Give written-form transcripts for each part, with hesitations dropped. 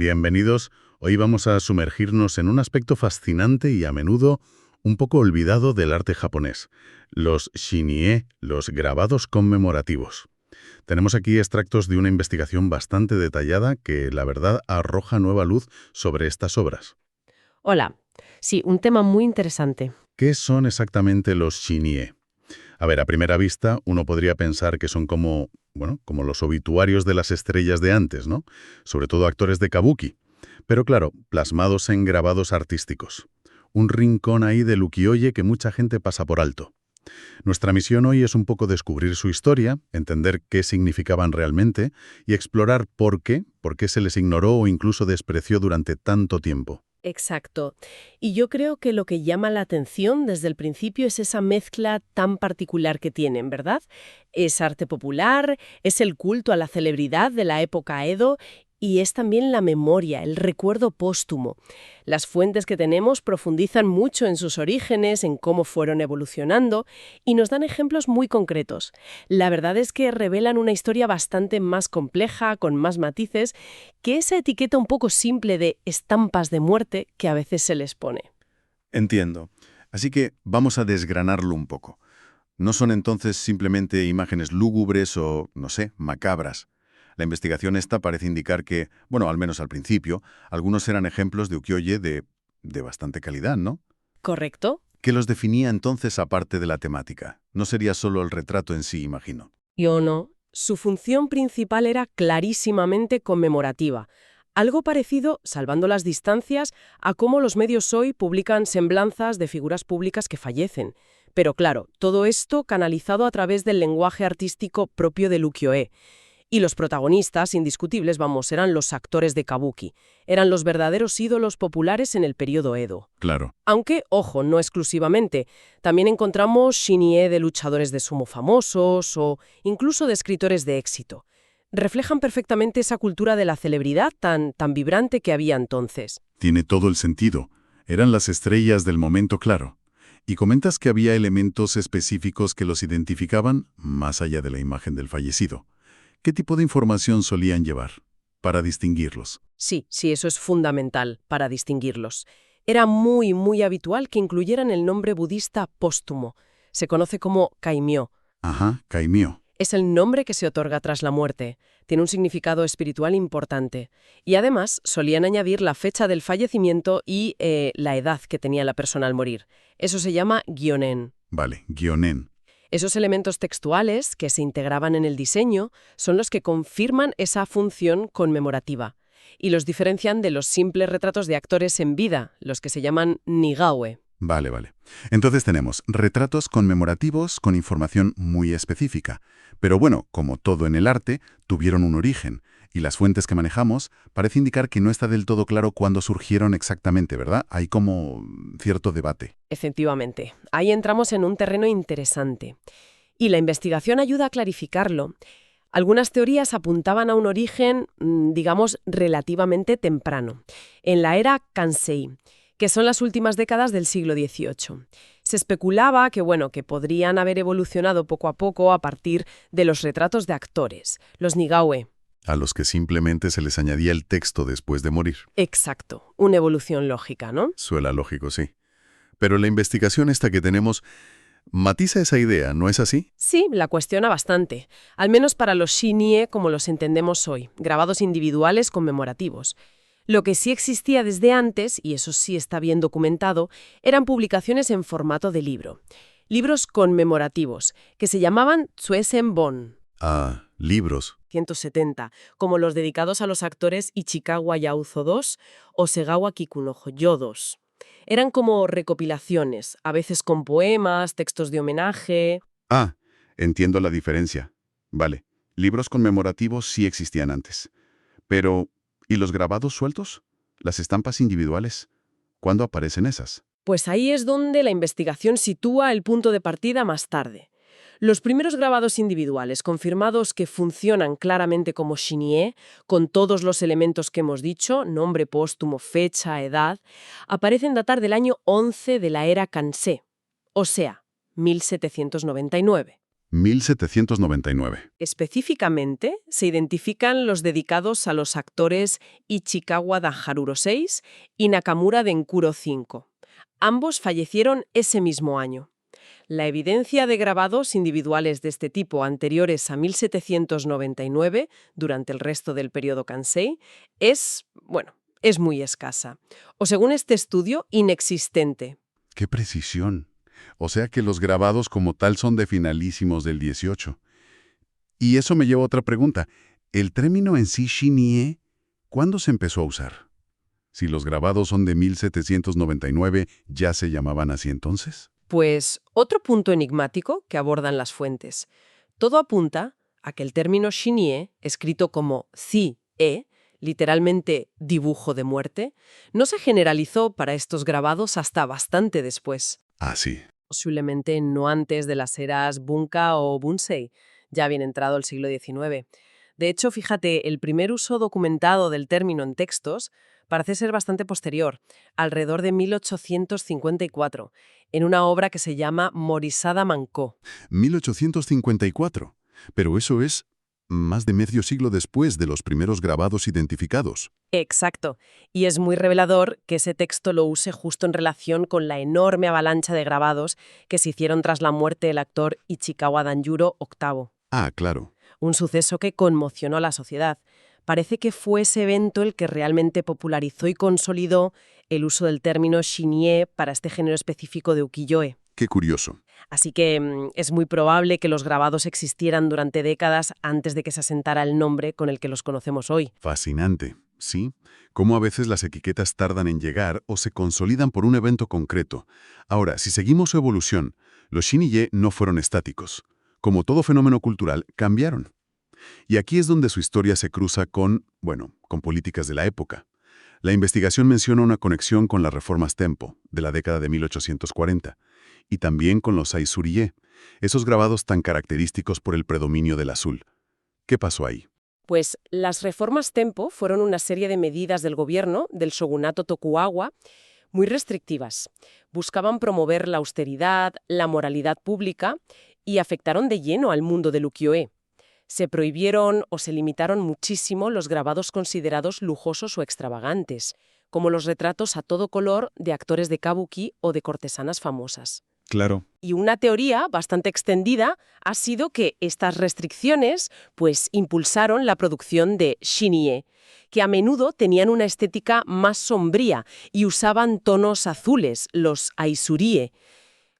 Bienvenidos. Hoy vamos a sumergirnos en un aspecto fascinante y a menudo un poco olvidado del arte japonés, los shinie, los grabados conmemorativos. Tenemos aquí extractos de una investigación bastante detallada que, la verdad, arroja nueva luz sobre estas obras. Hola. Sí, un tema muy interesante. ¿Qué son exactamente los shinie? A ver, a primera vista, uno podría pensar que son como, bueno, como los obituarios de las estrellas de antes, ¿no? Sobre todo actores de kabuki. Pero claro, plasmados en grabados artísticos. Un rincón ahí del ukiyo-e que mucha gente pasa por alto. Nuestra misión hoy es un poco descubrir su historia, entender qué significaban realmente y explorar por qué se les ignoró o incluso despreció durante tanto tiempo. Exacto. Y yo creo que lo que llama la atención desde el principio es esa mezcla tan particular que tienen, ¿verdad? Es arte popular, es el culto a la celebridad de la época Edo y es también la memoria, el recuerdo póstumo. Las fuentes que tenemos profundizan mucho en sus orígenes, en cómo fueron evolucionando y nos dan ejemplos muy concretos. La verdad es que revelan una historia bastante más compleja, con más matices, que esa etiqueta un poco simple de estampas de muerte que a veces se les pone. Entiendo. Así que vamos a desgranarlo un poco. No son entonces simplemente imágenes lúgubres o, no sé, macabras. La investigación esta parece indicar que, bueno, al menos al principio, algunos eran ejemplos de ukiyo-e de bastante calidad, ¿no? ¿Correcto? ¿Qué los definía entonces aparte de la temática? No sería solo el retrato en sí, imagino. Yo no. Su función principal era clarísimamente conmemorativa. Algo parecido, salvando las distancias, a cómo los medios hoy publican semblanzas de figuras públicas que fallecen. Pero claro, todo esto canalizado a través del lenguaje artístico propio del ukiyo-e. Y los protagonistas, indiscutibles, vamos, eran los actores de kabuki. Eran los verdaderos ídolos populares en el periodo Edo. Claro. Aunque, ojo, no exclusivamente. También encontramos shinie de luchadores de sumo famosos o incluso de escritores de éxito. Reflejan perfectamente esa cultura de la celebridad tan vibrante que había entonces. Tiene todo el sentido. Eran las estrellas del momento, claro. Y comentas que había elementos específicos que los identificaban más allá de la imagen del fallecido. ¿Qué tipo de información solían llevar para distinguirlos? Sí, eso es fundamental para distinguirlos. Era muy habitual que incluyeran el nombre budista póstumo. Se conoce como kaimyo. Ajá, kaimyo. Es el nombre que se otorga tras la muerte. Tiene un significado espiritual importante. Y además solían añadir la fecha del fallecimiento y la edad que tenía la persona al morir. Eso se llama gyonen. Vale, gyonen. Esos elementos textuales que se integraban en el diseño son los que confirman esa función conmemorativa y los diferencian de los simples retratos de actores en vida, los que se llaman nigaue. Vale. Entonces tenemos retratos conmemorativos con información muy específica. Pero bueno, como todo en el arte, tuvieron un origen. Y las fuentes que manejamos parece indicar que no está del todo claro cuándo surgieron exactamente, ¿verdad? Hay como cierto debate. Efectivamente, ahí entramos en un terreno interesante. Y la investigación ayuda a clarificarlo. Algunas teorías apuntaban a un origen, digamos, relativamente temprano, en la era Kansei, que son las últimas décadas del siglo XVIII. Se especulaba que podrían haber evolucionado poco a poco a partir de los retratos de actores, los nigaue. A los que simplemente se les añadía el texto después de morir. Exacto, una evolución lógica, ¿no? Suena lógico, sí. Pero la investigación esta que tenemos matiza esa idea, ¿no es así? Sí, la cuestiona bastante, al menos para los shinie como los entendemos hoy, grabados individuales conmemorativos. Lo que sí existía desde antes, y eso sí está bien documentado, eran publicaciones en formato de libro. Libros conmemorativos, que se llamaban Tsuesen-bon. Ah, libros. 170, como los dedicados a los actores Ichikawa Yauzo II o Segawa Kikunojo Yo II. Eran como recopilaciones, a veces con poemas, textos de homenaje. Ah, entiendo la diferencia. Vale, libros conmemorativos sí existían antes. Pero, ¿y los grabados sueltos? ¿Las estampas individuales? ¿Cuándo aparecen esas? Pues ahí es donde la investigación sitúa el punto de partida más tarde. Los primeros grabados individuales confirmados que funcionan claramente como shinie, con todos los elementos que hemos dicho, nombre póstumo, fecha, edad, aparecen datar del año 11 de la era Kansei, o sea, 1799. 1799. Específicamente, se identifican los dedicados a los actores Ichikawa Danjurō 6 y Nakamura Denkuro 5. Ambos fallecieron ese mismo año. La evidencia de grabados individuales de este tipo anteriores a 1799, durante el resto del periodo Kansei, es muy escasa. O según este estudio, inexistente. ¡Qué precisión! O sea que los grabados como tal son de finalísimos del 18. Y eso me lleva a otra pregunta. ¿El término en sí, Shinie, cuándo se empezó a usar? Si los grabados son de 1799, ¿ya se llamaban así entonces? Pues otro punto enigmático que abordan las fuentes. Todo apunta a que el término Shinie, escrito como Zi-e, literalmente dibujo de muerte, no se generalizó para estos grabados hasta bastante después. Ah, sí. Posiblemente no antes de las eras Bunka o Bunsei, ya bien entrado el siglo XIX. De hecho, fíjate, el primer uso documentado del término en textos parece ser bastante posterior, alrededor de 1854, en una obra que se llama Morisada Manko. 1854. Pero eso es más de medio siglo después de los primeros grabados identificados. Exacto. Y es muy revelador que ese texto lo use justo en relación con la enorme avalancha de grabados que se hicieron tras la muerte del actor Ichikawa Danjurō VIII. Ah, claro. Un suceso que conmocionó a la sociedad. Parece que fue ese evento el que realmente popularizó y consolidó el uso del término Shinie para este género específico de ukiyo-e. Qué curioso. Así que es muy probable que los grabados existieran durante décadas antes de que se asentara el nombre con el que los conocemos hoy. Fascinante, ¿sí? Cómo a veces las etiquetas tardan en llegar o se consolidan por un evento concreto. Ahora, si seguimos su evolución, los Shinie no fueron estáticos. Como todo fenómeno cultural, cambiaron. Y aquí es donde su historia se cruza con políticas de la época. La investigación menciona una conexión con las reformas Tempo, de la década de 1840, y también con los Aizurie, esos grabados tan característicos por el predominio del azul. ¿Qué pasó ahí? Pues las reformas Tempo fueron una serie de medidas del gobierno, del shogunato Tokugawa, muy restrictivas. Buscaban promover la austeridad, la moralidad pública y afectaron de lleno al mundo del ukiyo-e. Se prohibieron o se limitaron muchísimo los grabados considerados lujosos o extravagantes, como los retratos a todo color de actores de kabuki o de cortesanas famosas. Claro. Y una teoría bastante extendida ha sido que estas restricciones impulsaron la producción de shinie, que a menudo tenían una estética más sombría y usaban tonos azules, los aizurie,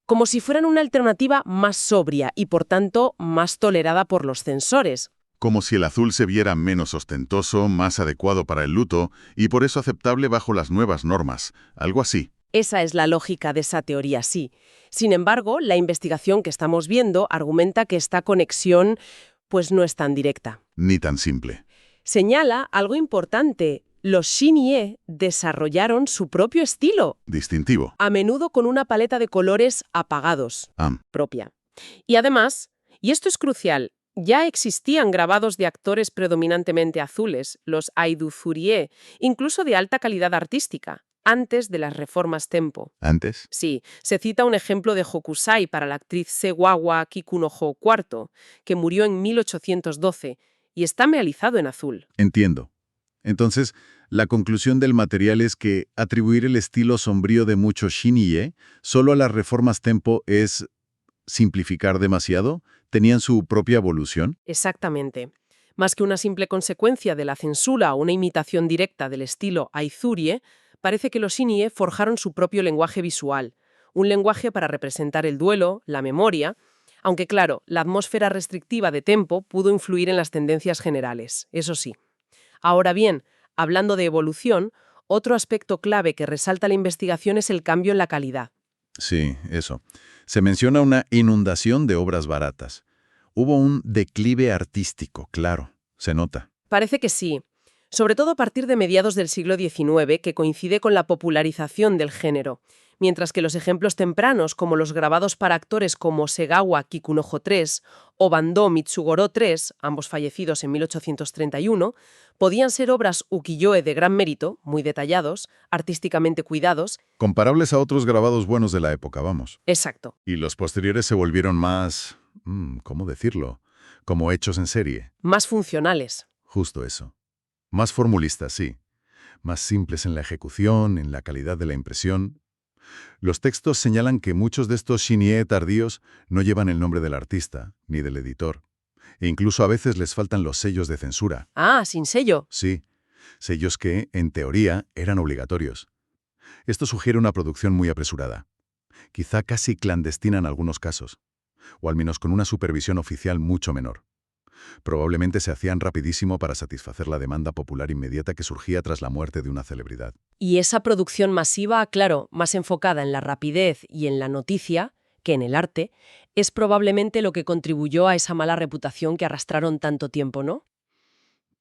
como si fueran una alternativa más sobria y, por tanto, más tolerada por los censores. Como si el azul se viera menos ostentoso, más adecuado para el luto y por eso aceptable bajo las nuevas normas. Algo así. Esa es la lógica de esa teoría, sí. Sin embargo, la investigación que estamos viendo argumenta que esta conexión no es tan directa. Ni tan simple. Señala algo importante. Los shinie desarrollaron su propio estilo. Distintivo. A menudo con una paleta de colores apagados. Propia. Y además, y esto es crucial, ya existían grabados de actores predominantemente azules, los aiduzurie, incluso de alta calidad artística, antes de las reformas Tempo. ¿Antes? Sí, se cita un ejemplo de Hokusai para la actriz Sewawa Kikunojo IV, que murió en 1812 y está mealizado en azul. Entiendo. Entonces, la conclusión del material es que atribuir el estilo sombrío de muchos shinie solo a las reformas Tempo es simplificar demasiado. ¿Tenían su propia evolución? Exactamente. Más que una simple consecuencia de la censura o una imitación directa del estilo aizurie, parece que los shinie forjaron su propio lenguaje visual, un lenguaje para representar el duelo, la memoria, aunque claro, la atmósfera restrictiva de Tempo pudo influir en las tendencias generales, eso sí. Ahora bien, hablando de evolución, otro aspecto clave que resalta la investigación es el cambio en la calidad. Sí, eso. Se menciona una inundación de obras baratas. Hubo un declive artístico, claro, se nota. Parece que sí, sobre todo a partir de mediados del siglo XIX, que coincide con la popularización del género, mientras que los ejemplos tempranos, como los grabados para actores como Segawa Kikunojo III o Bandō Mitsugoro III, ambos fallecidos en 1831, podían ser obras ukiyo-e de gran mérito, muy detallados, artísticamente cuidados. Comparables a otros grabados buenos de la época, vamos. Exacto. Y los posteriores se volvieron más ¿cómo decirlo? Como hechos en serie. Más funcionales. Justo eso. Más formulistas, sí. Más simples en la ejecución, en la calidad de la impresión. Los textos señalan que muchos de estos Xinye tardíos no llevan el nombre del artista, ni del editor. E incluso a veces les faltan los sellos de censura. Ah, sin sello. Sí, sellos que, en teoría, eran obligatorios. Esto sugiere una producción muy apresurada, quizá casi clandestina en algunos casos, o al menos con una supervisión oficial mucho menor. Probablemente se hacían rapidísimo para satisfacer la demanda popular inmediata que surgía tras la muerte de una celebridad. Y esa producción masiva, claro, más enfocada en la rapidez y en la noticia que en el arte, es probablemente lo que contribuyó a esa mala reputación que arrastraron tanto tiempo, ¿no?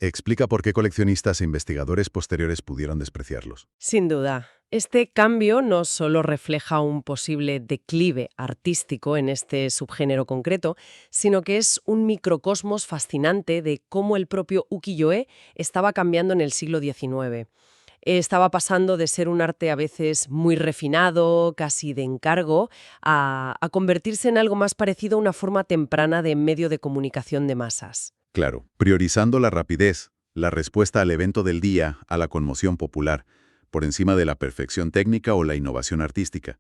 Explica por qué coleccionistas e investigadores posteriores pudieron despreciarlos. Sin duda. Este cambio no solo refleja un posible declive artístico en este subgénero concreto, sino que es un microcosmos fascinante de cómo el propio ukiyo-e estaba cambiando en el siglo XIX. Estaba pasando de ser un arte a veces muy refinado, casi de encargo, a convertirse en algo más parecido a una forma temprana de medio de comunicación de masas. Claro, priorizando la rapidez, la respuesta al evento del día, a la conmoción popular, por encima de la perfección técnica o la innovación artística.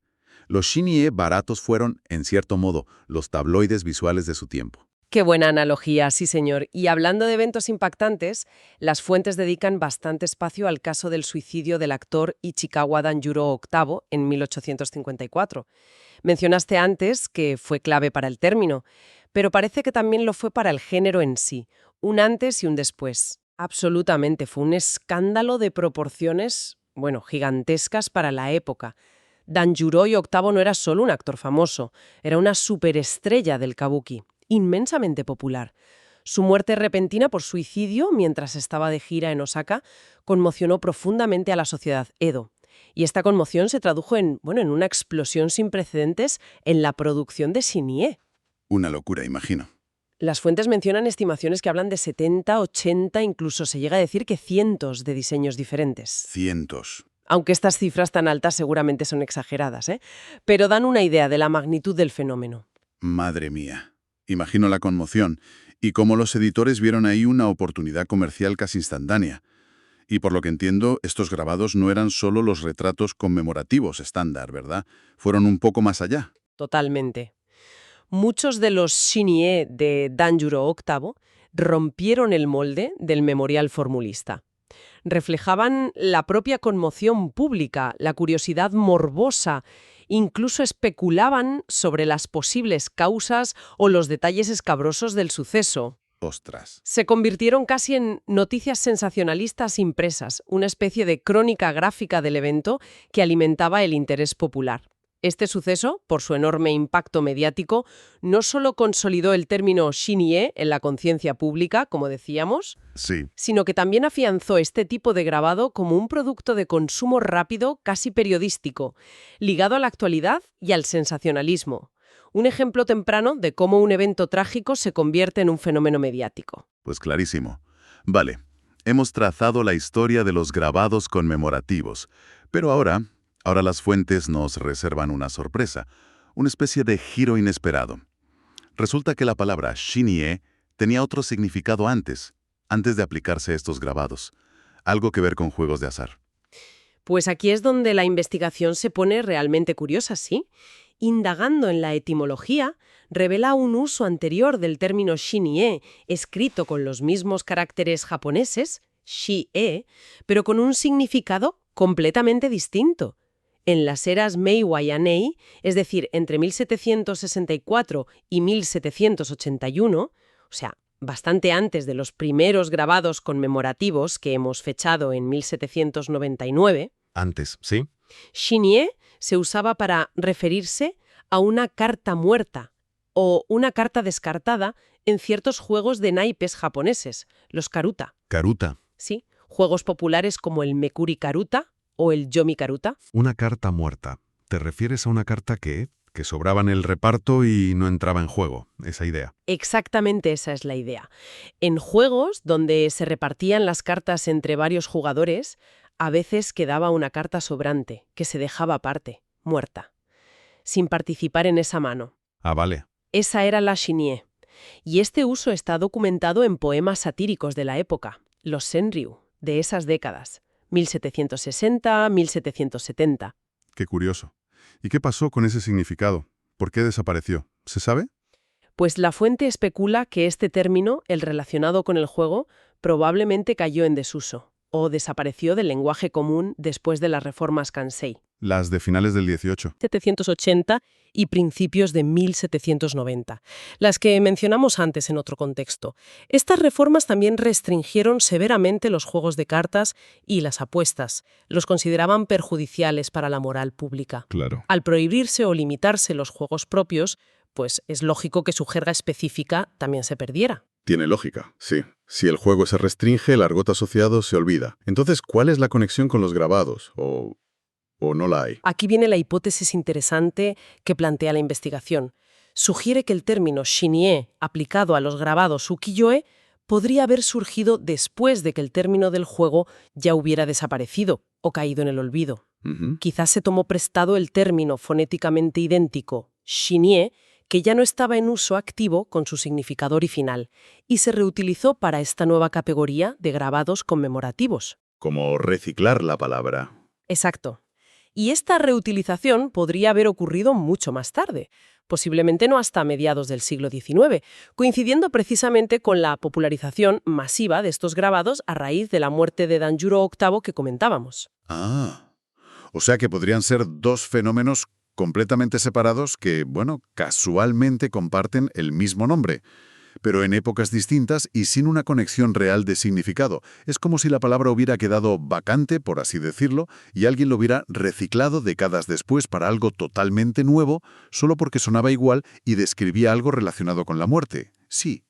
Los Xinye baratos fueron, en cierto modo, los tabloides visuales de su tiempo. Qué buena analogía, sí señor. Y hablando de eventos impactantes, las fuentes dedican bastante espacio al caso del suicidio del actor Ichikawa Danjuro VIII en 1854. Mencionaste antes que fue clave para el término, pero parece que también lo fue para el género en sí, un antes y un después. Absolutamente, fue un escándalo de proporciones, gigantescas para la época. Danjuro VIII no era solo un actor famoso, era una superestrella del kabuki, inmensamente popular. Su muerte repentina por suicidio mientras estaba de gira en Osaka conmocionó profundamente a la sociedad Edo. Y esta conmoción se tradujo en una explosión sin precedentes en la producción de Xinye. Una locura, imagino. Las fuentes mencionan estimaciones que hablan de 70, 80, incluso se llega a decir que cientos de diseños diferentes. Cientos. Aunque estas cifras tan altas seguramente son exageradas, pero dan una idea de la magnitud del fenómeno. Madre mía. Imagino la conmoción y cómo los editores vieron ahí una oportunidad comercial casi instantánea. Y por lo que entiendo, estos grabados no eran solo los retratos conmemorativos estándar, ¿verdad? Fueron un poco más allá. Totalmente. Muchos de los Xinye de Danjuro VIII rompieron el molde del memorial formulista. Reflejaban la propia conmoción pública, la curiosidad morbosa, incluso especulaban sobre las posibles causas o los detalles escabrosos del suceso. Ostras. Se convirtieron casi en noticias sensacionalistas impresas, una especie de crónica gráfica del evento que alimentaba el interés popular. Este suceso, por su enorme impacto mediático, no solo consolidó el término Xinye en la conciencia pública, como decíamos, Sí. sino que también afianzó este tipo de grabado como un producto de consumo rápido, casi periodístico, ligado a la actualidad y al sensacionalismo. Un ejemplo temprano de cómo un evento trágico se convierte en un fenómeno mediático. Pues clarísimo. Vale, hemos trazado la historia de los grabados conmemorativos, pero ahora las fuentes nos reservan una sorpresa, una especie de giro inesperado. Resulta que la palabra Xinye tenía otro significado antes de aplicarse a estos grabados, algo que ver con juegos de azar. Pues aquí es donde la investigación se pone realmente curiosa, ¿sí? Indagando en la etimología, revela un uso anterior del término Xinye, escrito con los mismos caracteres japoneses, Shi-e, pero con un significado completamente distinto. En las eras Meiji Anei, es decir, entre 1764 y 1781, o sea, bastante antes de los primeros grabados conmemorativos que hemos fechado en 1799, Antes, ¿sí? Xinye se usaba para referirse a una carta muerta o una carta descartada en ciertos juegos de naipes japoneses, los karuta. Karuta. Sí, juegos populares como el Mekuri Karuta o el Yomi Karuta. Una carta muerta. ¿Te refieres a una carta que sobraba en el reparto y no entraba en juego? Esa idea. Exactamente esa es la idea. En juegos donde se repartían las cartas entre varios jugadores, a veces quedaba una carta sobrante, que se dejaba aparte, muerta, sin participar en esa mano. Ah, vale. Esa era la shinie. Y este uso está documentado en poemas satíricos de la época, los senryu, de esas décadas, 1760-1770. Qué curioso. ¿Y qué pasó con ese significado? ¿Por qué desapareció? ¿Se sabe? Pues la fuente especula que este término, el relacionado con el juego, probablemente cayó en desuso o desapareció del lenguaje común después de las reformas Kansei, Las de finales del 18. 1780 y principios de 1790, las que mencionamos antes en otro contexto. Estas reformas también restringieron severamente los juegos de cartas y las apuestas. Los consideraban perjudiciales para la moral pública. Claro. Al prohibirse o limitarse los juegos propios, pues es lógico que su jerga específica también se perdiera. Tiene lógica, sí. Si el juego se restringe, el argot asociado se olvida. Entonces, ¿cuál es la conexión con los grabados? ¿O no la hay? Aquí viene la hipótesis interesante que plantea la investigación. Sugiere que el término shinie aplicado a los grabados ukiyo-e podría haber surgido después de que el término del juego ya hubiera desaparecido o caído en el olvido. Quizás se tomó prestado el término fonéticamente idéntico, shinie, que ya no estaba en uso activo con su significado original, y se reutilizó para esta nueva categoría de grabados conmemorativos. Como reciclar la palabra. Exacto. Y esta reutilización podría haber ocurrido mucho más tarde, posiblemente no hasta mediados del siglo XIX, coincidiendo precisamente con la popularización masiva de estos grabados a raíz de la muerte de Danjuro VIII que comentábamos. Ah, o sea que podrían ser dos fenómenos completamente separados que, bueno, casualmente comparten el mismo nombre, pero en épocas distintas y sin una conexión real de significado. Es como si la palabra hubiera quedado vacante, por así decirlo, y alguien lo hubiera reciclado décadas después para algo totalmente nuevo, solo porque sonaba igual y describía algo relacionado con la muerte. Sí.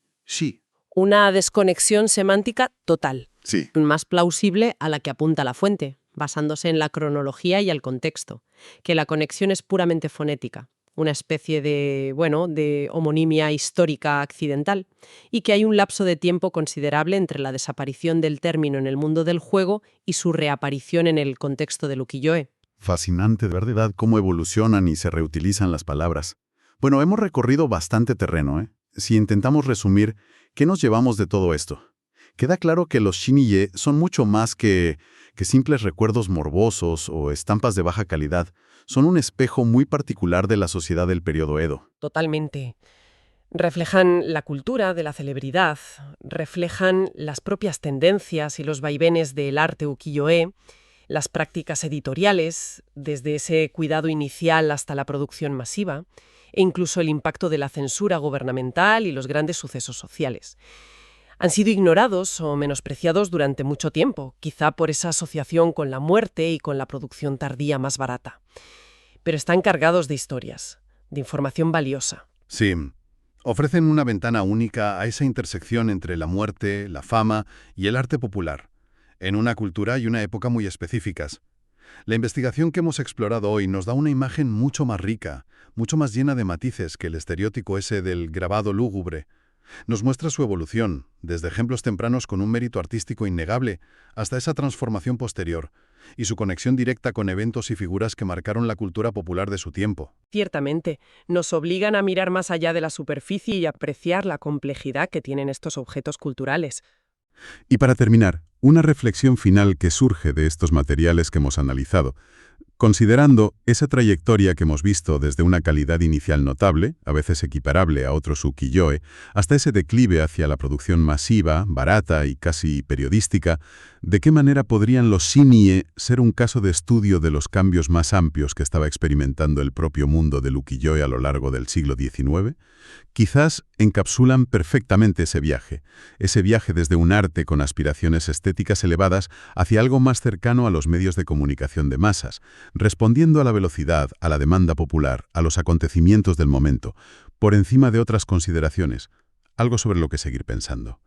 Una desconexión semántica total, Sí. más plausible a la que apunta la fuente, basándose en la cronología y el contexto, que la conexión es puramente fonética, una especie de homonimia histórica accidental, y que hay un lapso de tiempo considerable entre la desaparición del término en el mundo del juego y su reaparición en el contexto del ukiyo-e. Fascinante, de verdad, cómo evolucionan y se reutilizan las palabras. Bueno, hemos recorrido bastante terreno, ¿eh? Si intentamos resumir, ¿qué nos llevamos de todo esto? Queda claro que los shinie son mucho más que simples recuerdos morbosos o estampas de baja calidad. Son un espejo muy particular de la sociedad del periodo Edo. Totalmente. Reflejan la cultura de la celebridad, reflejan las propias tendencias y los vaivenes del arte ukiyo-e, las prácticas editoriales, desde ese cuidado inicial hasta la producción masiva, e incluso el impacto de la censura gubernamental y los grandes sucesos sociales. Han sido ignorados o menospreciados durante mucho tiempo, quizá por esa asociación con la muerte y con la producción tardía más barata. Pero están cargados de historias, de información valiosa. Sí, ofrecen una ventana única a esa intersección entre la muerte, la fama y el arte popular, en una cultura y una época muy específicas. La investigación que hemos explorado hoy nos da una imagen mucho más rica, mucho más llena de matices que el estereotipo ese del grabado lúgubre. Nos muestra su evolución, desde ejemplos tempranos con un mérito artístico innegable, hasta esa transformación posterior, y su conexión directa con eventos y figuras que marcaron la cultura popular de su tiempo. Ciertamente, nos obligan a mirar más allá de la superficie y apreciar la complejidad que tienen estos objetos culturales. Y para terminar, una reflexión final que surge de estos materiales que hemos analizado. Considerando esa trayectoria que hemos visto desde una calidad inicial notable, a veces equiparable a otros ukiyo-e, hasta ese declive hacia la producción masiva, barata y casi periodística, ¿de qué manera podrían los shinie ser un caso de estudio de los cambios más amplios que estaba experimentando el propio mundo del ukiyo-e a lo largo del siglo XIX? Quizás encapsulan perfectamente ese viaje desde un arte con aspiraciones estéticas elevadas hacia algo más cercano a los medios de comunicación de masas, respondiendo a la velocidad, a la demanda popular, a los acontecimientos del momento, por encima de otras consideraciones, algo sobre lo que seguir pensando.